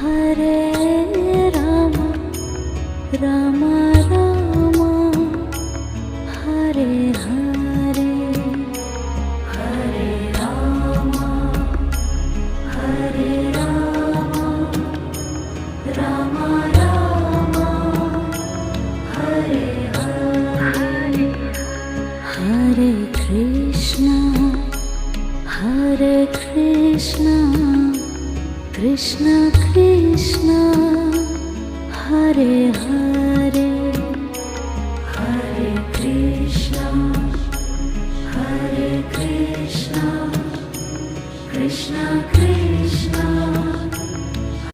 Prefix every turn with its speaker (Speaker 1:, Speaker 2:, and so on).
Speaker 1: Hare Rama Rama Rama Hare Hare Hare Rama Hare Rama Rama Rama Hare Hare Hare Krishna Krishna Krishna Hare Hare Hare Krishna Krishna Krishna